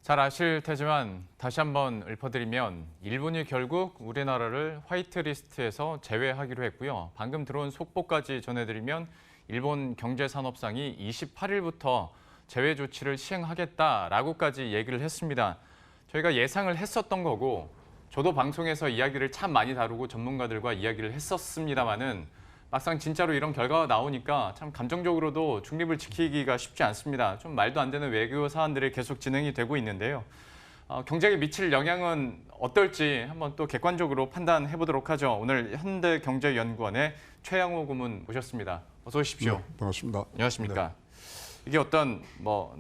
잘 아실 테지만 다시 한번 읊어드리면 일본이 결국 우리나라를 화이트리스트에서 제외하기로 했고요. 방금 들어온 속보까지 전해드리면 일본 경제산업상이 28일부터 제외 조치를 시행하겠다라고까지 얘기를 했습니다. 저희가 예상을 했었던 거고 저도 방송에서 이야기를 참 많이 다루고 전문가들과 이야기를 했었습니다마는 막상 진짜로 이런 결과가 나오니까 참 감정적으로도 중립을 지키기가 쉽지 않습니다. 좀 말도 안 되는 외교 사안들이 계속 진행이 되고 있는데요. 경제에 미칠 영향은 어떨지 한번 또 객관적으로 판단해 보도록 하죠. 오늘 현대경제연구원의 최양호 고문 모셨습니다. 어서 오십시오. 네, 반갑습니다. 안녕하십니까. 네. 이게 어떤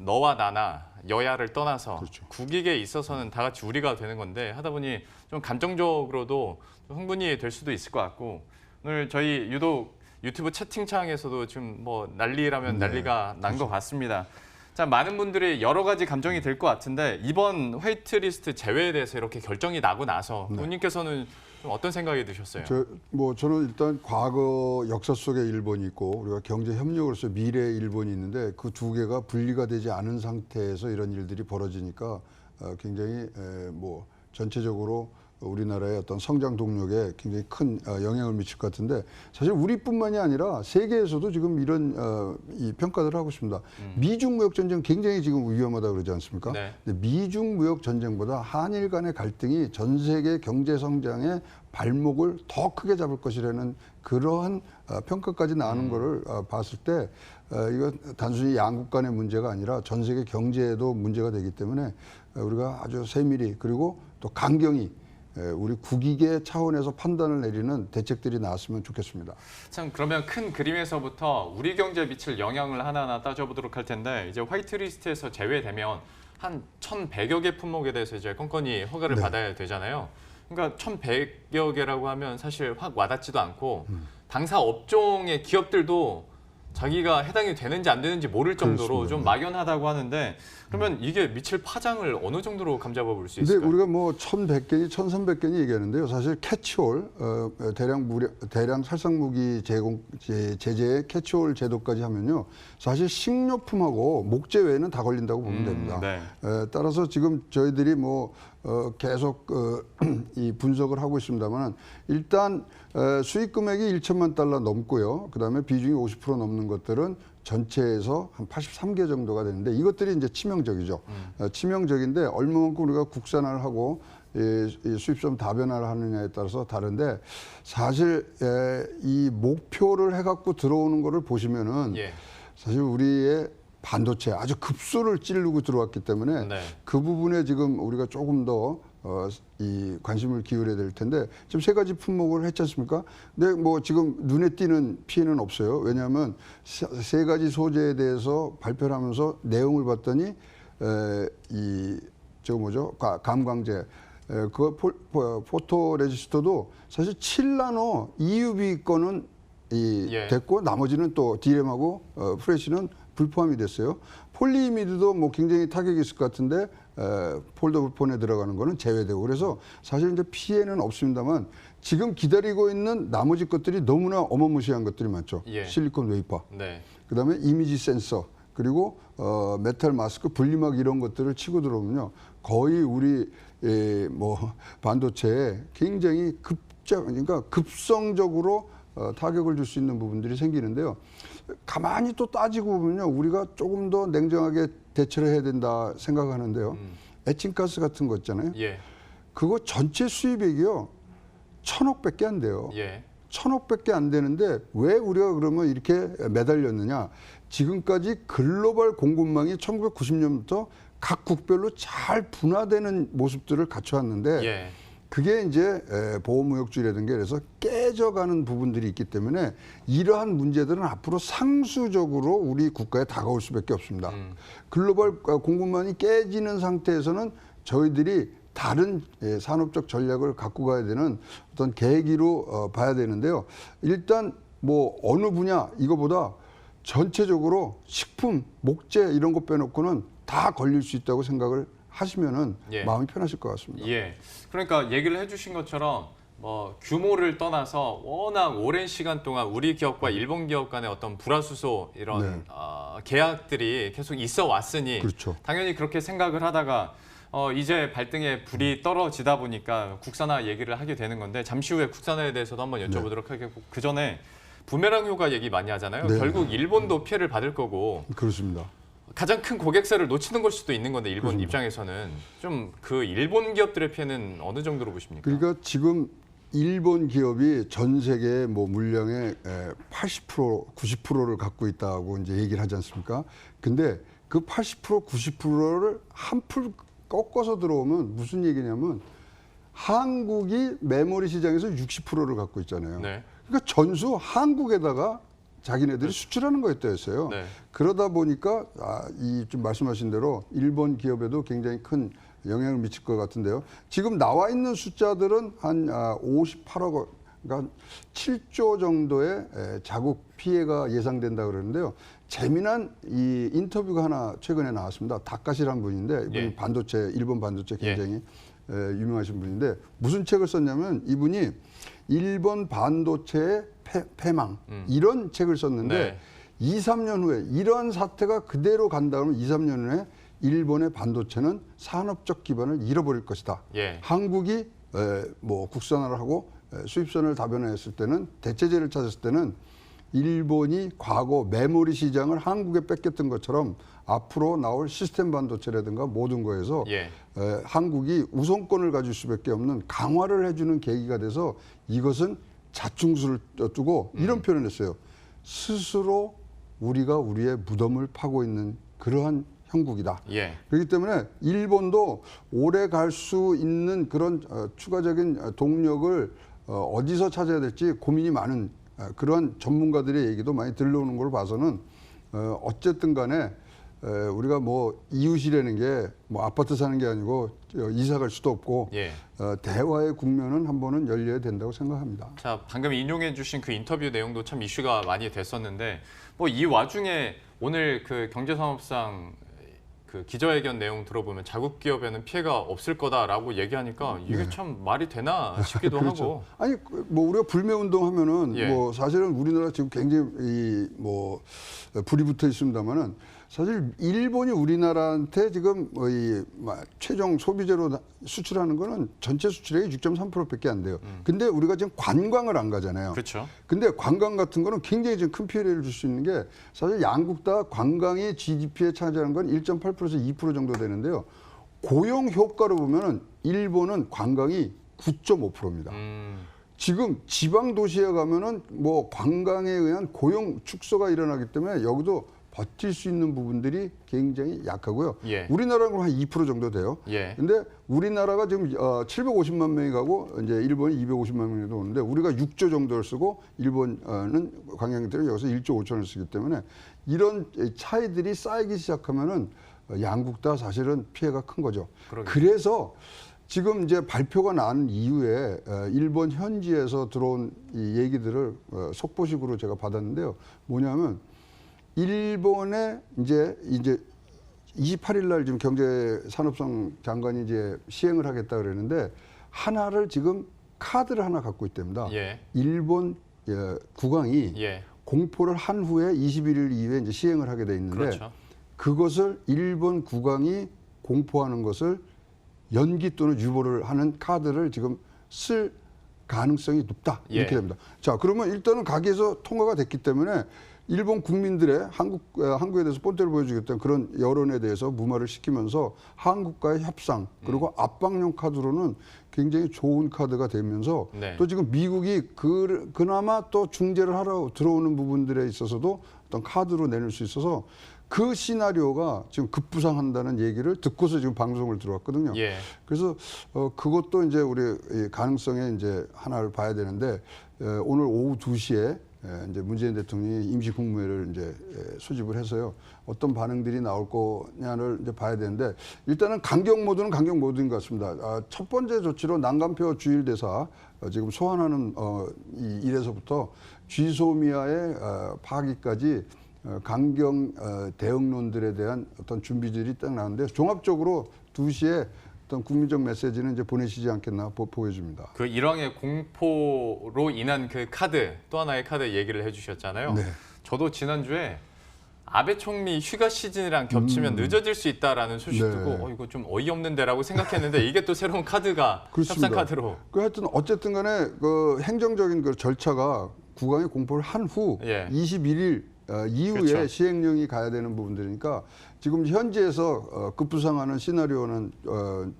너와 나나 여야를 떠나서 그렇죠. 국익에 있어서는 다 같이 우리가 되는 건데 하다 보니 좀 감정적으로도 좀 흥분이 될 수도 있을 것 같고 오늘 저희 유독 유튜브 채팅창에서도 지금 난리라면 난리가 난 것 같습니다. 자, 많은 분들이 여러 가지 감정이 들 것 같은데 이번 화이트리스트 제외에 대해서 이렇게 결정이 나고 나서 본인께서는 좀 어떤 생각이 드셨어요? 저는 일단 과거 역사 속에 일본이 있고 우리가 경제 협력으로서 미래의 일본이 있는데 그 두 개가 분리가 되지 않은 상태에서 이런 일들이 벌어지니까 굉장히 전체적으로 우리나라의 어떤 성장 동력에 굉장히 큰 영향을 미칠 것 같은데 사실 우리뿐만이 아니라 세계에서도 지금 이런 이 평가들을 하고 있습니다. 미중 무역 전쟁 굉장히 지금 위험하다 그러지 않습니까? 네. 근데 미중 무역 전쟁보다 한일 간의 갈등이 전 세계 경제 성장의 발목을 더 크게 잡을 것이라는 그러한 평가까지 나오는 거를 봤을 때 이거 단순히 양국 간의 문제가 아니라 전 세계 경제에도 문제가 되기 때문에 우리가 아주 세밀히 그리고 또 강경히 우리 국익의 차원에서 판단을 내리는 대책들이 나왔으면 좋겠습니다. 참 그러면 큰 그림에서부터 우리 경제에 미칠 영향을 하나하나 따져보도록 할 텐데 이제 화이트리스트에서 제외되면 한 1,100여 개 품목에 대해서 이제 건건히 허가를 받아야 되잖아요. 그러니까 1,100여 개라고 하면 사실 확 와닿지도 않고 당사 업종의 기업들도 자기가 해당이 되는지 안 되는지 모를 정도로 그렇습니다. 좀 막연하다고 하는데 그러면 이게 미칠 파장을 어느 정도로 감잡아 볼 수 근데 있을까요? 우리가 1,100개니 1,300개니 얘기하는데요. 사실 캐치홀 대량 살상무기 제재의 캐치홀 제도까지 하면요. 사실 식료품하고 목재 외에는 다 걸린다고 보면 됩니다. 네. 따라서 지금 저희들이 계속 이 분석을 하고 있습니다만 일단 수익 금액이 1천만 달러 넘고요. 그다음에 비중이 50% 넘는 것들은 전체에서 한 83개 정도가 되는데 이것들이 이제 치명적이죠. 치명적인데 얼마만큼 우리가 국산화를 하고 이 수입점 다변화를 하느냐에 따라서 다른데 사실 이 목표를 해갖고 들어오는 거를 보시면은 사실 우리의 반도체 아주 급소를 찌르고 들어왔기 때문에 그 부분에 지금 우리가 조금 더 이 관심을 기울여야 될 텐데 지금 세 가지 품목을 했지 않습니까? 근데 지금 눈에 띄는 피해는 없어요. 왜냐하면 세 가지 소재에 대해서 발표를 하면서 내용을 봤더니 감광재 포토 레지스터도 사실 7나노 EUV 거는 됐고 나머지는 또 D램하고 프레시는 불포함이 됐어요. 폴리이미드도 굉장히 타격이 있을 것 같은데 폴더블 폰에 들어가는 거는 제외되고 그래서 사실 이제 피해는 없습니다만 지금 기다리고 있는 나머지 것들이 너무나 어마무시한 것들이 많죠. 실리콘 웨이퍼, 그다음에 이미지 센서, 그리고 메탈 마스크, 분리막 이런 것들을 치고 들어오면요 거의 우리 반도체에 굉장히 그러니까 급성적으로 타격을 줄 수 있는 부분들이 생기는데요. 가만히 또 따지고 보면요. 우리가 조금 더 냉정하게 대처를 해야 된다 생각하는데요. 에칭가스 같은 거 있잖아요. 그거 전체 수입액이요. 1,000억밖에 안 돼요. 1,000억밖에 안 되는데 왜 우리가 그러면 이렇게 매달렸느냐. 지금까지 글로벌 공급망이 1990년부터 각 국별로 잘 분화되는 모습들을 갖춰왔는데 그게 이제 보호무역주의라든가 그래서 깨져가는 부분들이 있기 때문에 이러한 문제들은 앞으로 상수적으로 우리 국가에 다가올 수밖에 없습니다. 글로벌 공급망이 깨지는 상태에서는 저희들이 다른 산업적 전략을 갖고 가야 되는 어떤 계기로 봐야 되는데요. 일단 어느 분야 이거보다 전체적으로 식품, 목재 이런 거 빼놓고는 다 걸릴 수 있다고 생각을 하시면은 마음이 편하실 것 같습니다. 그러니까 얘기를 해주신 것처럼 규모를 떠나서 워낙 오랜 시간 동안 우리 기업과 일본 기업 간의 어떤 불화수소 이런 계약들이 계속 있어 왔으니 그렇죠. 당연히 그렇게 생각을 하다가 이제 발등에 불이 떨어지다 보니까 국산화 얘기를 하게 되는 건데 잠시 후에 국산화에 대해서도 한번 여쭤보도록 하겠고 그 전에 부메랑 효과 얘기 많이 하잖아요. 네. 결국 일본도 피해를 받을 거고 그렇습니다. 가장 큰 고객사를 놓치는 걸 수도 있는 건데 일본 그렇습니다. 입장에서는 좀 그 일본 기업들의 피해는 어느 정도로 보십니까? 그러니까 지금 일본 기업이 전 세계 뭐 물량의 80%, 90%를 갖고 있다고 이제 얘기를 하지 않습니까? 근데 그 80%, 90%를 한풀 꺾어서 들어오면 무슨 얘기냐면 한국이 메모리 시장에서 60%를 갖고 있잖아요. 네. 그러니까 전수 한국에다가 자기네들이 수출하는 거였다였어요. 네. 그러다 보니까 이 좀 말씀하신 대로 일본 기업에도 굉장히 큰 영향을 미칠 것 같은데요. 지금 나와 있는 숫자들은 한 58억 원, 그러니까 7조 정도의 자국 피해가 예상된다 그러는데요. 재미난 이 인터뷰가 하나 최근에 나왔습니다. 다카시라는 분인데 이분이 예. 반도체, 일본 반도체 굉장히 유명하신 분인데 무슨 책을 썼냐면 이분이 일본 반도체의 패망 이런 책을 썼는데 네. 2, 3년 후에 이러한 사태가 그대로 간다 그러면 2, 3년 후에 일본의 반도체는 산업적 기반을 잃어버릴 것이다. 예. 한국이 뭐 국산화를 하고 수입선을 다변화했을 때는 대체제를 찾았을 때는 일본이 과거 메모리 시장을 한국에 뺏겼던 것처럼 앞으로 나올 시스템 반도체라든가 모든 거에서 예. 한국이 우선권을 가질 수밖에 없는 강화를 해주는 계기가 돼서 이것은 자충수를 두고 이런 표현을 했어요. 스스로 우리가 우리의 무덤을 파고 있는 그러한 형국이다. 예. 그렇기 때문에 일본도 오래 갈 수 있는 그런 추가적인 동력을 어디서 찾아야 될지 고민이 많은 그러한 전문가들의 얘기도 많이 들려오는 걸 봐서는 어쨌든 간에 우리가 뭐 이웃이라는 게 뭐 아파트 사는 게 아니고 이사 갈 수도 없고 예. 대화의 국면은 한 번은 열려야 된다고 생각합니다. 자, 방금 인용해 주신 그 인터뷰 내용도 참 이슈가 많이 됐었는데 뭐 이 와중에 오늘 그 경제산업상 그 기자회견 내용 들어보면 자국 기업에는 피해가 없을 거다라고 얘기하니까 이게 참 말이 되나 싶기도 그렇죠. 하고. 아니 뭐 우리가 불매 운동하면은 예. 뭐 사실은 우리나라 지금 굉장히 뭐 불이 붙어 있습니다만은 사실 일본이 우리나라한테 지금 이 최종 소비재로 수출하는 거는 전체 수출액의 6.3%밖에 안 돼요. 근데 우리가 지금 관광을 안 가잖아요. 그렇죠. 근데 관광 같은 거는 굉장히 지금 큰 피해를 줄 수 있는 게 사실 양국 다 관광이 GDP에 차지하는 건 1.8%에서 2% 정도 되는데요. 고용 효과로 보면은 일본은 관광이 9.5%입니다. 지금 지방 도시에 가면은 뭐 관광에 의한 고용 축소가 일어나기 때문에 여기도 버틸 수 있는 부분들이 굉장히 약하고요. 예. 우리나라는 한 2% 정도 돼요. 예. 근데 우리나라가 지금 750만 명이 가고 이제 일본이 250만 명이 오는데 우리가 6조 정도를 쓰고 일본은 관광객들이 여기서 1조 5천을 쓰기 때문에 이런 차이들이 쌓이기 시작하면은 양국 다 사실은 피해가 큰 거죠. 그러게요. 그래서 지금 이제 발표가 난 이후에 일본 현지에서 들어온 이 얘기들을 속보식으로 제가 받았는데요. 뭐냐면 일본의 이제 28일 날 지금 경제산업성 장관이 이제 시행을 하겠다 그랬는데 하나를 지금 카드를 하나 갖고 있답니다. 예. 일본 국왕이 예. 공포를 한 후에 21일 이후에 이제 시행을 하게 돼 있는데 그렇죠. 그것을 일본 국왕이 공포하는 것을 연기 또는 유보를 하는 카드를 지금 쓸 가능성이 높다 이렇게 예. 됩니다. 자, 그러면 일단은 가게에서 통과가 됐기 때문에 일본 국민들의 한국에 대해서 본때를 보여주겠다는 그런 여론에 대해서 무마를 시키면서 한국과의 협상 그리고 압박용 카드로는 굉장히 좋은 카드가 되면서 네. 또 지금 미국이 그나마 또 중재를 하러 들어오는 부분들에 있어서도 어떤 카드로 내놓을 수 있어서 그 시나리오가 지금 급부상한다는 얘기를 듣고서 지금 방송을 들어왔거든요. 예. 그래서 그것도 이제 우리 가능성에 이제 하나를 봐야 되는데 오늘 오후 2시에 이제 문재인 대통령이 임시 국무회를 이제 소집을 해서요. 어떤 반응들이 나올 거냐를 이제 봐야 되는데 일단은 강경 모드는 강경 모드인 것 같습니다. 첫 번째 조치로 난간표 주일 대사 지금 소환하는 이 일에서부터 쥐소미아의 파기까지 강경 대응론들에 대한 어떤 준비들이 딱 나오는데 종합적으로 2시에 어떤 국민적 메시지는 이제 보내시지 않겠나 보여집니다. 그 일왕의 공포로 인한 그 카드, 또 하나의 카드 얘기를 해주셨잖아요. 네. 저도 지난주에 아베 총리 휴가 시즌이랑 겹치면 늦어질 수 있다라는 소식 네. 듣고 이거 좀 어이없는데라고 생각했는데 이게 또 새로운 카드가 그렇습니다. 협상 카드로. 하여튼 어쨌든 간에 그 행정적인 그 절차가 국왕이 공포를 한 후 예. 21일 이후에 그렇죠. 시행령이 가야 되는 부분들이니까 지금 현지에서 급부상하는 시나리오는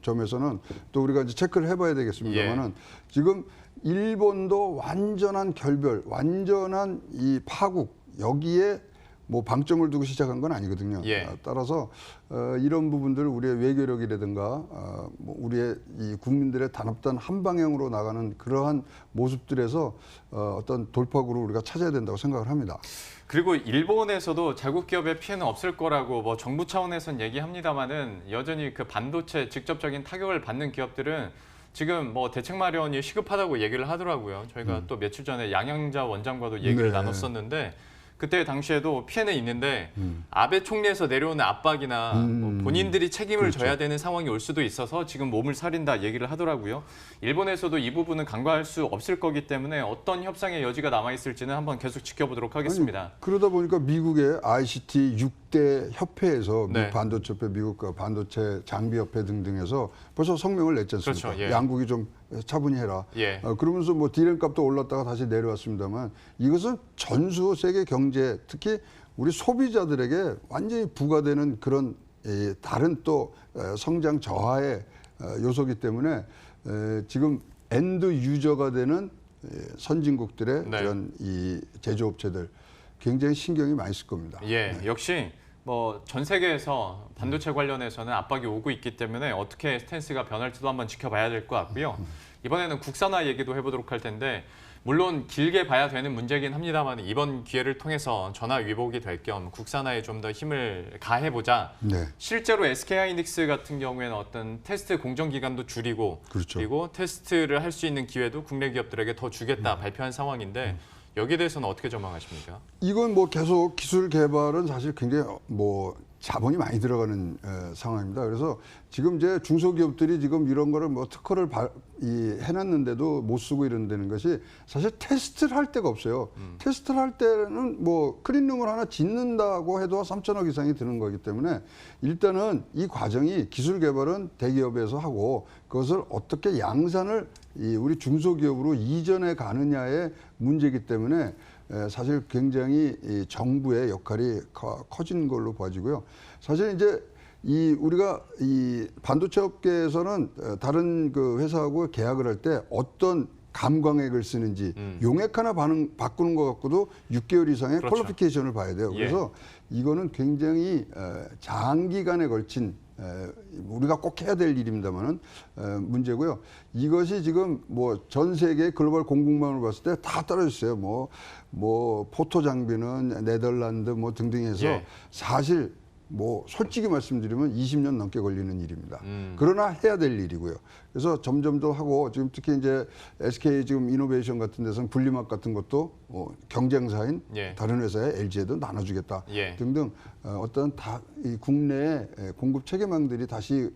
점에서는 또 우리가 이제 체크를 해봐야 되겠습니다만은 예. 지금 일본도 완전한 결별, 완전한 이 파국 여기에 뭐 방점을 두고 시작한 건 아니거든요. 예. 따라서 이런 부분들 우리의 외교력이라든가 뭐 우리의 이 국민들의 단합단 한 방향으로 나가는 그러한 모습들에서 어떤 돌파구를 우리가 찾아야 된다고 생각을 합니다. 그리고 일본에서도 자국 기업의 피해는 없을 거라고 뭐 정부 차원에서는 얘기합니다만은 여전히 그 반도체 직접적인 타격을 받는 기업들은 지금 뭐 대책 마련이 시급하다고 얘기를 하더라고요. 저희가 또 며칠 전에 양양자 원장과도 얘기를 네. 나눴었는데 그때 당시에도 피해는 있는데 아베 총리에서 내려오는 압박이나 뭐 본인들이 책임을 그렇죠. 져야 되는 상황이 올 수도 있어서 지금 몸을 사린다 얘기를 하더라고요. 일본에서도 이 부분은 간과할 수 없을 거기 때문에 어떤 협상의 여지가 남아있을지는 한번 계속 지켜보도록 하겠습니다. 아니, 그러다 보니까 미국의 ICT 6대 협회에서 네. 반도체 협회, 미국 반도체 장비 협회 등등에서 벌써 성명을 냈지 않습니까? 그렇죠. 예. 양국이 좀 차분히 해라. 예. 그러면서 뭐 디램 값도 올랐다가 다시 내려왔습니다만 이것은 전수 세계 경제 특히 우리 소비자들에게 완전히 부과되는 그런 다른 또 성장 저하의 요소기 때문에 지금 엔드 유저가 되는 선진국들의 네. 이런 이 제조업체들 굉장히 신경이 많이 쓸 겁니다. 예, 역시 뭐 전 세계에서 반도체 관련해서는 압박이 오고 있기 때문에 어떻게 스탠스가 변할지도 한번 지켜봐야 될 것 같고요. 이번에는 국산화 얘기도 해보도록 할 텐데 물론 길게 봐야 되는 문제긴 합니다만 이번 기회를 통해서 전화 위복이 될 겸 국산화에 좀 더 힘을 가해보자. 네. 실제로 SK하이닉스 같은 경우에는 어떤 테스트 공정 기간도 줄이고 그렇죠. 그리고 테스트를 할 수 있는 기회도 국내 기업들에게 더 주겠다 발표한 상황인데 여기에 대해서는 어떻게 전망하십니까? 이건 뭐 계속 기술 개발은 사실 굉장히 뭐 자본이 많이 들어가는 상황입니다. 그래서 지금 이제 중소기업들이 지금 이런 거를 뭐 특허를 해놨는데도 못 쓰고 이런다는 것이 사실 테스트를 할 데가 없어요. 테스트를 할 때는 뭐 클린룸을 하나 짓는다고 해도 3천억 이상이 드는 거기 때문에 일단은 이 과정이 기술 개발은 대기업에서 하고 그것을 어떻게 양산을 우리 중소기업으로 이전해 가느냐의 문제이기 때문에 사실 굉장히 이 정부의 역할이 커진 걸로 보여지고요. 사실 이제 우리가 이 반도체 업계에서는 다른 그 회사하고 계약을 할 때 어떤 감광액을 쓰는지 용액 하나 바꾸는 것 갖고도 6개월 이상의 그렇죠. 퀄리피케이션을 봐야 돼요. 예. 그래서 이거는 굉장히 장기간에 걸친 우리가 꼭 해야 될 일입니다만은 문제고요. 이것이 지금 뭐 전 세계 글로벌 공급망을 봤을 때 다 떨어졌어요. 뭐 포토 장비는 네덜란드 뭐 등등 해서 예. 사실 뭐 솔직히 말씀드리면 20년 넘게 걸리는 일입니다. 그러나 해야 될 일이고요. 그래서 점점 더 하고 지금 특히 이제 SK 지금 이노베이션 같은 데서는 분리막 같은 것도 경쟁사인 예. 다른 회사에 LG에도 나눠주겠다 예. 등등 어떤 이 국내의 공급 체계망들이 다시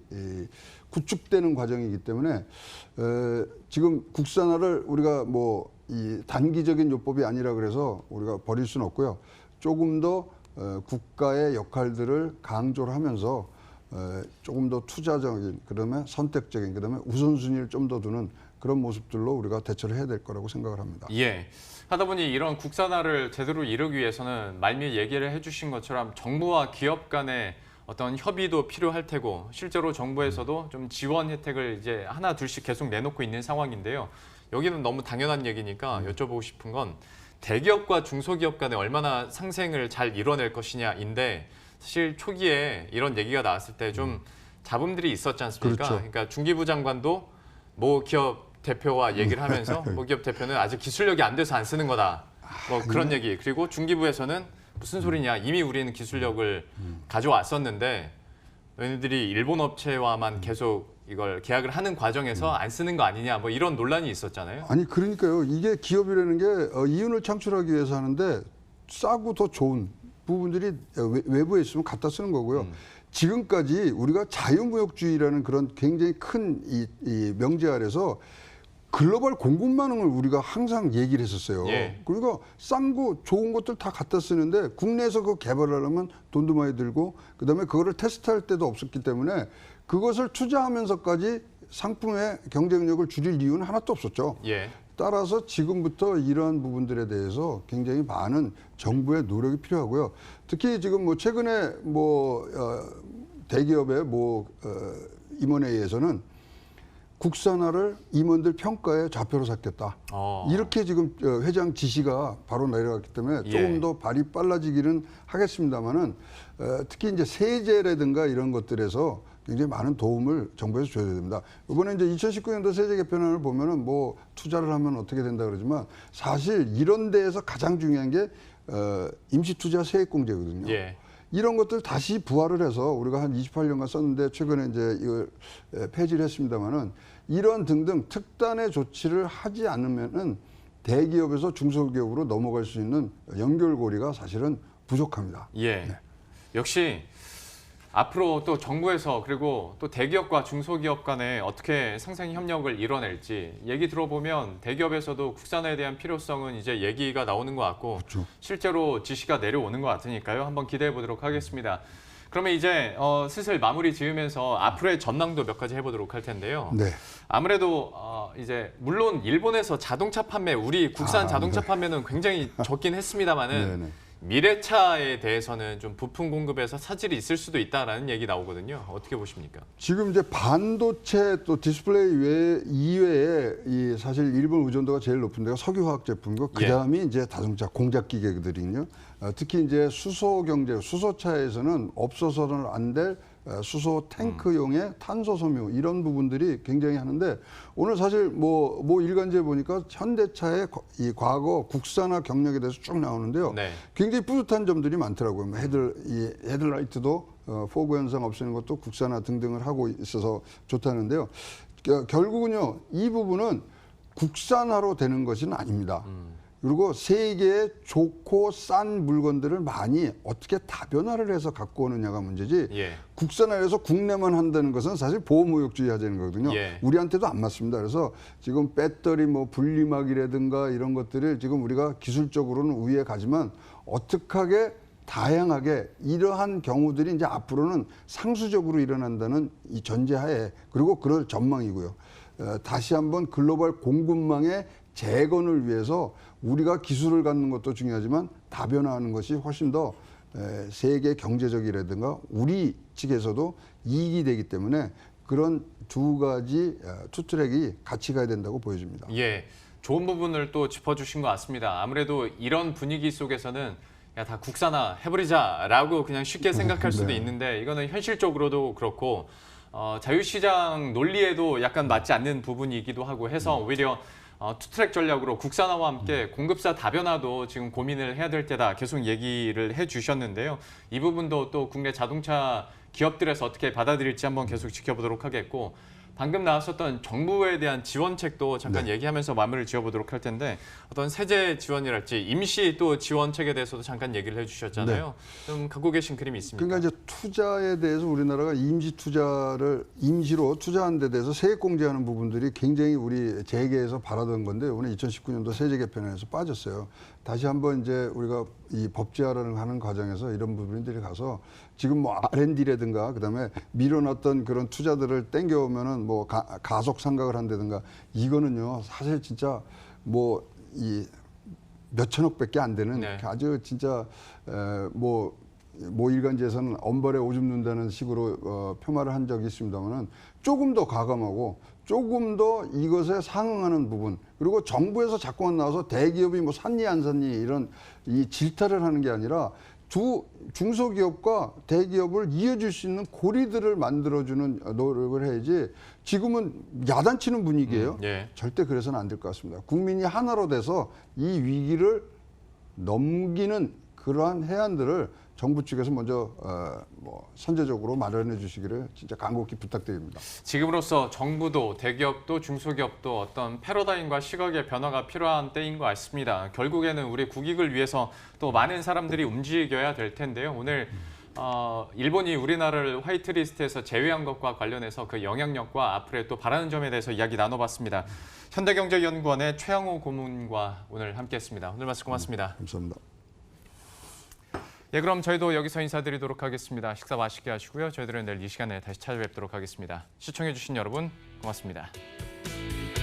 구축되는 과정이기 때문에 지금 국산화를 우리가 뭐 이 단기적인 요법이 아니라 그래서 우리가 버릴 수는 없고요. 조금 더 국가의 역할들을 강조를 하면서 조금 더 투자적인 그다음에 선택적인 그다음에 우선순위를 좀 더 두는 그런 모습들로 우리가 대처를 해야 될 거라고 생각을 합니다. 예. 하다 보니 이런 국산화를 제대로 이루기 위해서는 말미에 얘기를 해주신 것처럼 정부와 기업 간의 어떤 협의도 필요할 테고 실제로 정부에서도 좀 지원 혜택을 이제 하나 둘씩 계속 내놓고 있는 상황인데요. 여기는 너무 당연한 얘기니까 여쭤보고 싶은 건 대기업과 중소기업 간에 얼마나 상생을 잘 이뤄낼 것이냐인데 사실 초기에 이런 얘기가 나왔을 때 좀 잡음들이 있었지 않습니까? 그렇죠. 그러니까 중기부 장관도 모 기업 대표와 얘기를 하면서 모 기업 대표는 아직 기술력이 안 돼서 안 쓰는 거다. 뭐 그런 얘기. 그리고 중기부에서는 무슨 소리냐. 이미 우리는 기술력을 가져왔었는데 너희들이 일본 업체와만 계속 이걸 계약을 하는 과정에서 안 쓰는 거 아니냐. 뭐 이런 논란이 있었잖아요. 아니 그러니까요. 이게 기업이라는 게 이윤을 창출하기 위해서 하는데 싸고 더 좋은 부분들이 외부에 있으면 갖다 쓰는 거고요. 지금까지 우리가 자유무역주의라는 그런 굉장히 큰 이 명제 아래서 글로벌 공급망을 우리가 항상 얘기를 했었어요. 예. 그러니까 싼 거, 좋은 것들 다 갖다 쓰는데 국내에서 그 개발하려면 돈도 많이 들고 그다음에 그거를 테스트할 때도 없었기 때문에 그것을 투자하면서까지 상품의 경쟁력을 줄일 이유는 하나도 없었죠. 예. 따라서 지금부터 이러한 부분들에 대해서 굉장히 많은 정부의 노력이 필요하고요. 특히 지금 뭐 최근에 대기업의 임원회의에서는 국산화를 임원들 평가의 좌표로 삼겠다. 이렇게 지금 회장 지시가 바로 내려갔기 때문에 조금 더 발이 빨라지기는 하겠습니다만은 특히 이제 세제라든가 이런 것들에서 굉장히 많은 도움을 정부에서 줘야 됩니다. 이번에 이제 2019년도 세제 개편안을 보면은 뭐 투자를 하면 어떻게 된다 그러지만 사실 이런 데에서 가장 중요한 게 임시투자 세액공제거든요. 예. 이런 것들 다시 부활을 해서 우리가 한 28년간 썼는데 최근에 이제 이걸 폐지를 했습니다만은 이런 등등 특단의 조치를 하지 않으면은 대기업에서 중소기업으로 넘어갈 수 있는 연결고리가 사실은 부족합니다. 예. 네. 역시 앞으로 또 정부에서 그리고 또 대기업과 중소기업 간에 어떻게 상생 협력을 이뤄낼지 얘기 들어보면 대기업에서도 국산화에 대한 필요성은 이제 얘기가 나오는 것 같고 그렇죠. 실제로 지시가 내려오는 것 같으니까요. 한번 기대해 보도록 하겠습니다. 그러면 이제 슬슬 마무리 지으면서 앞으로의 전망도 몇 가지 해보도록 할 텐데요. 네. 아무래도 이제 물론 일본에서 자동차 판매, 우리 국산 자동차 네. 판매는 굉장히 적긴 했습니다만은 네네. 미래차에 대해서는 좀 부품 공급에서 차질이 있을 수도 있다라는 얘기 나오거든요. 어떻게 보십니까? 지금 이제 반도체 또 디스플레이 이외에 이 사실 일본 의존도가 제일 높은 데가 석유화학 제품이고 그 다음이 이제 자동차 공작 기계들이거든요. 특히 이제 수소 경제, 수소차에서는 없어서는 안 될 수소 탱크용의 탄소 섬유 이런 부분들이 굉장히 하는데 오늘 사실 뭐 일간지에 보니까 현대차의 이 과거 국산화 경력에 대해서 쭉 나오는데요. 네. 굉장히 뿌듯한 점들이 많더라고요. 뭐 헤드라이트도 포그 현상 없애는 것도 국산화 등등을 하고 있어서 좋다는데요. 결국은요, 이 부분은 국산화로 되는 것은 아닙니다. 그리고 세계에 좋고 싼 물건들을 많이 어떻게 다변화를 해서 갖고 오느냐가 문제지 국산화해서 국내만 한다는 것은 사실 보호무역주의 하자는 거거든요. 우리한테도 안 맞습니다. 그래서 지금 배터리 뭐 분리막이라든가 이런 것들을 지금 우리가 기술적으로는 우위에 가지만 어떻게 다양하게 이러한 경우들이 이제 앞으로는 상수적으로 일어난다는 이 전제하에 그리고 그럴 전망이고요. 다시 한번 글로벌 공급망의 재건을 위해서 우리가 기술을 갖는 것도 중요하지만 다변화하는 것이 훨씬 더 세계 경제적이라든가 우리 측에서도 이익이 되기 때문에 그런 두 가지 투트랙이 같이 가야 된다고 보여집니다. 예, 좋은 부분을 또 짚어주신 것 같습니다. 아무래도 이런 분위기 속에서는 야, 다 국산화 해버리자라고 그냥 쉽게 생각할 수도 있는데 이거는 현실적으로도 그렇고 자유시장 논리에도 약간 맞지 않는 부분이기도 하고 해서 오히려 투트랙 전략으로 국산화와 함께 공급사 다변화도 지금 고민을 해야 될 때다 계속 얘기를 해주셨는데요. 이 부분도 또 국내 자동차 기업들에서 어떻게 받아들일지 한번 계속 지켜보도록 하겠고 방금 나왔었던 정부에 대한 지원책도 잠깐 얘기하면서 마무리를 지어보도록 할 텐데 어떤 세제 지원이랄지 임시 또 지원책에 대해서도 잠깐 얘기를 해주셨잖아요. 좀 갖고 계신 그림이 있습니까? 그러니까 이제 투자에 대해서 우리나라가 임시로 투자하는 데 대해서 세액 공제하는 부분들이 굉장히 우리 재계에서 바라던 건데 오늘 2019년도 세제 개편에서 빠졌어요. 다시 한번 이제 우리가 이 법제화를 하는 과정에서 이런 부분들이 가서 지금 뭐 R&D라든가 그다음에 미뤄놨던 그런 투자들을 땡겨오면은 뭐 가속 상각을 한다든가 이거는요 사실 진짜 뭐 이 몇천억밖에 안 되는 아주 진짜 뭐 일간지에서는 엄벌에 오줌 눈다는 식으로 폄하를 한 적이 있습니다만은 조금 더 과감하고 조금 더 이것에 상응하는 부분 그리고 정부에서 자꾸만 나와서 대기업이 뭐 샀니 안 샀니 이런 이 질타를 하는 게 아니라 중소기업과 대기업을 이어줄 수 있는 고리들을 만들어주는 노력을 해야지 지금은 야단치는 분위기예요. 절대 그래서는 안 될 것 같습니다. 국민이 하나로 돼서 이 위기를 넘기는 그러한 해안들을 정부 측에서 먼저 선제적으로 마련해 주시기를 진짜 간곡히 부탁드립니다. 지금으로서 정부도 대기업도 중소기업도 어떤 패러다임과 시각의 변화가 필요한 때인 것 같습니다. 결국에는 우리 국익을 위해서 또 많은 사람들이 움직여야 될 텐데요. 오늘 일본이 우리나라를 화이트리스트에서 제외한 것과 관련해서 그 영향력과 앞으로의 또 바라는 점에 대해서 이야기 나눠봤습니다. 현대경제연구원의 최양호 고문과 오늘 함께했습니다. 오늘 말씀 고맙습니다. 감사합니다. 예, 그럼 저희도 여기서 인사드리도록 하겠습니다. 식사 맛있게 하시고요. 저희들은 내일 이 시간에 다시 찾아뵙도록 하겠습니다. 시청해주신 여러분 고맙습니다.